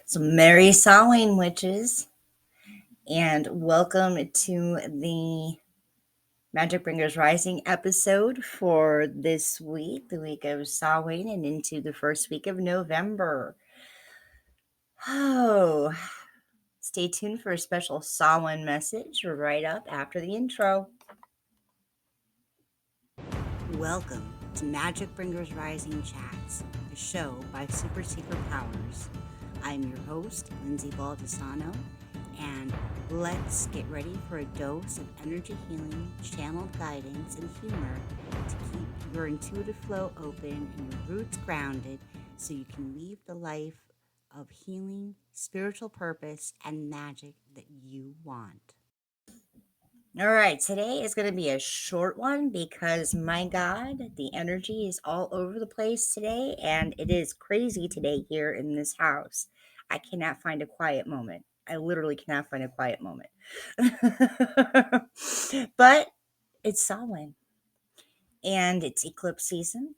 So, Merry Samhain, witches, and welcome to the Magic Bringers Rising episode for this week, the week of Samhain, and into the first week of November. Oh, stay tuned for a special Samhain message right up after the intro. Welcome to Magic Bringers Rising Chats, a show by Super Secret Powers. I'm your host, Lindsay Baldessano, and let's get ready for a dose of energy healing, channeled guidance, and humor to keep your intuitive flow open and your roots grounded so you can leave the life of healing, spiritual purpose, and magic that you want. All right, today is going to be a short one because my God, the energy is all over the place today, and it is crazy today here in this house. I cannot find a quiet moment. I literally cannot find a quiet moment. But it's Samhain and it's eclipse season.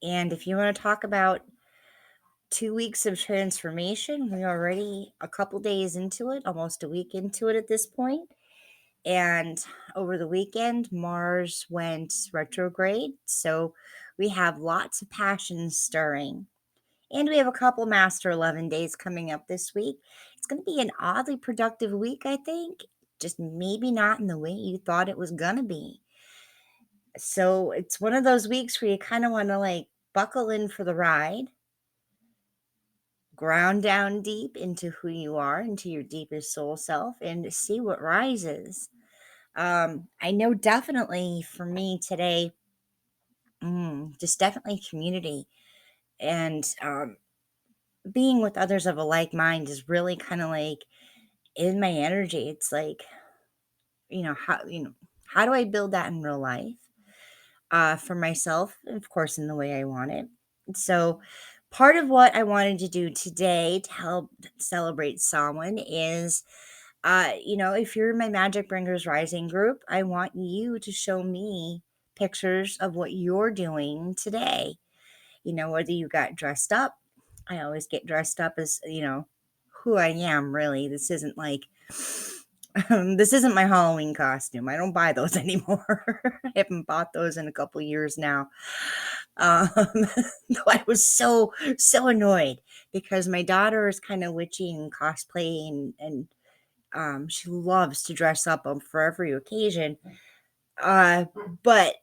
And if you want to talk about 2 weeks of transformation, we're already a couple days into it, almost a week into it at this point. And over the weekend, Mars went retrograde. So we have lots of passions stirring. And we have a couple Master 11 days coming up this week. It's going to be an oddly productive week, I think. Just maybe not in the way you thought it was going to be. So it's one of those weeks where you kind of want to buckle in for the ride, ground down deep into who you are, into your deepest soul self, and see what rises. I know definitely for me today, just definitely community and being with others of a like mind is really kind of in my energy. It's how do I build that in real life for myself, of course, in the way I want it. So part of what I wanted to do today to help celebrate someone is if you're in my Magic Bringers Rising group, I want you to show me pictures of what you're doing today. Whether you got dressed up. I always get dressed up as, who I am, really. This isn't this isn't my Halloween costume. I don't buy those anymore. I haven't bought those in a couple years now. Um, though I was so annoyed because my daughter is kind of witchy and cosplay and she loves to dress up for every occasion. But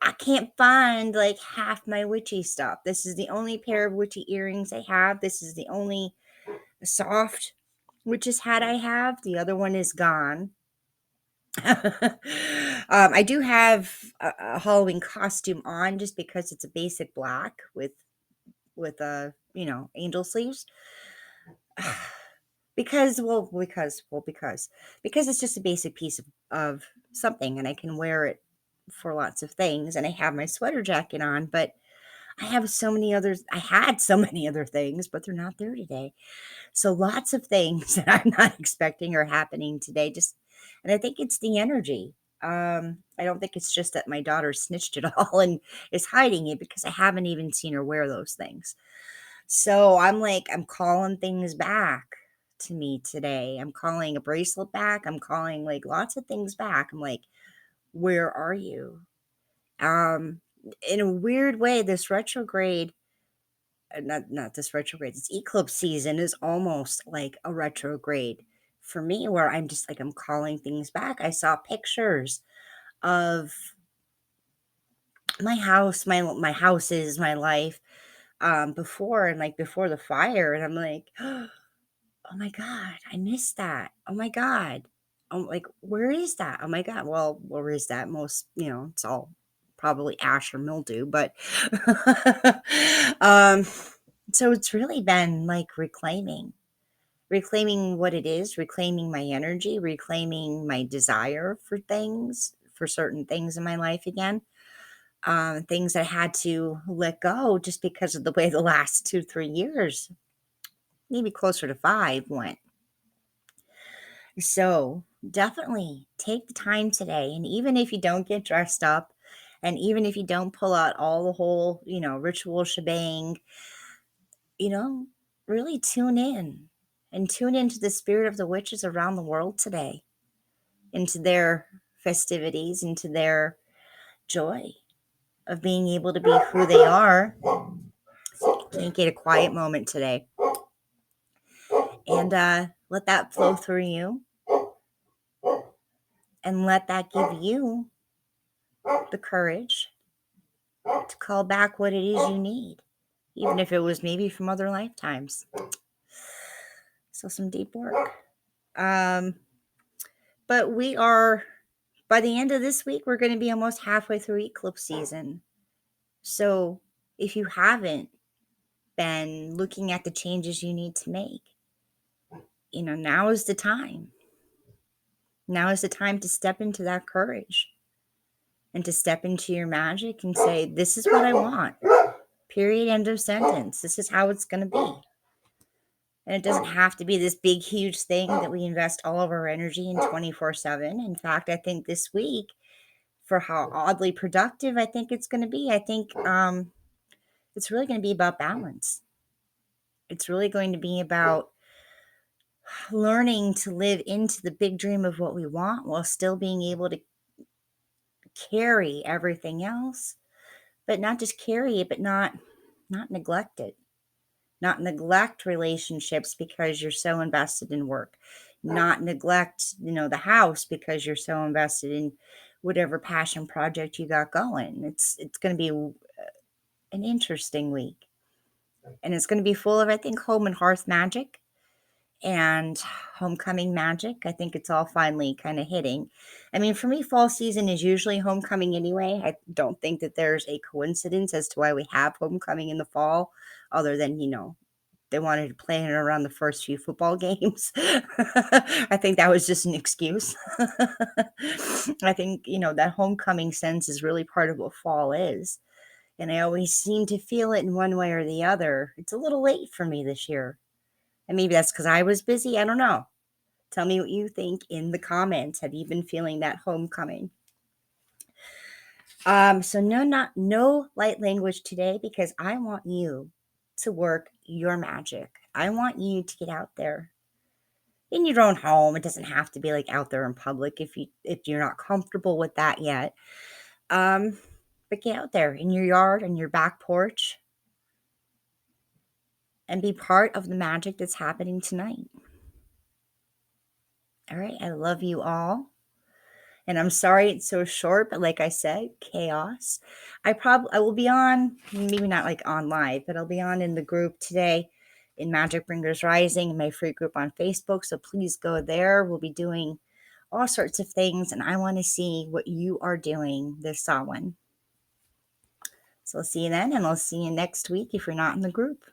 I can't find half my witchy stuff. This is the only pair of witchy earrings I have. This is the only soft witch's hat I have. The other one is gone. I do have a Halloween costume on just because it's a basic black with angel sleeves. Because it's just a basic piece of something and I can wear it for lots of things, and I have my sweater jacket on, but I had so many other things, but they're not there today. So lots of things that I'm not expecting are happening today, and I think it's the energy. I don't think it's just that my daughter snitched it all and is hiding it, because I haven't even seen her wear those things. So I'm calling things back to me today. I'm calling a bracelet back. I'm calling lots of things back. I'm like, where are you? Um, in a weird way, this retrograde, not this retrograde, this eclipse season is almost like a retrograde for me, where I'm just I'm calling things back. I saw pictures of my house, my houses, my life, before, and before the fire, and I'm like, oh my God, I missed that. Oh my God. I'm like, where is that? Oh my God. Well, where is that? Most, it's all probably ash or mildew, but um, so it's really been reclaiming what it is, reclaiming my energy, reclaiming my desire for certain things in my life again. Things I had to let go just because of the way the last 2-3 years, maybe closer to 5, went. So definitely take the time today. And even if you don't get dressed up, and even if you don't pull out all the whole, ritual shebang, you know, really tune in and tune into the spirit of the witches around the world today, into their festivities, into their joy of being able to be who they are. Can't get a quiet moment today. And let that flow through you, and let that give you the courage to call back what it is you need, even if it was maybe from other lifetimes. So some deep work. But we are, by the end of this week, we're going to be almost halfway through eclipse season. So if you haven't been looking at the changes you need to make, now is the time. Now is the time to step into that courage and to step into your magic and say, this is what I want. Period. End of sentence. This is how it's going to be. And it doesn't have to be this big, huge thing that we invest all of our energy in 24/7. In fact, I think this week, for how oddly productive I think it's going to be, I think it's really going to be about balance. It's really going to be about learning to live into the big dream of what we want while still being able to carry everything else, but not just carry it, but not neglect it. Not neglect relationships because you're so invested in work. Not neglect, the house because you're so invested in whatever passion project you got going. It's going to be an interesting week. And it's going to be full of, I think, home and hearth magic and homecoming magic. I think it's all finally kind of hitting. I mean, for me, fall season is usually homecoming anyway. I don't think that there's a coincidence as to why we have homecoming in the fall, other than, they wanted to plan it around the first few football games. I think that was just an excuse. I think, that homecoming sense is really part of what fall is. And I always seem to feel it in one way or the other. It's a little late for me this year. And maybe that's because I was busy. I don't know. Tell me what you think in the comments. Have you been feeling that homecoming? So no light language today, because I want you to work your magic. I want you to get out there in your own home. It doesn't have to be like out there in public if you're not comfortable with that yet. But get out there in your yard, on your back porch, and be part of the magic that's happening tonight. All right, I love you all. And I'm sorry it's so short, but like I said, chaos. I will be on, maybe not like on live, but I'll be on in the group today in Magic Bringers Rising, my free group on Facebook. So please go there. We'll be doing all sorts of things, and I want to see what you are doing this Samhain. So I'll see you then, and I'll see you next week if you're not in the group.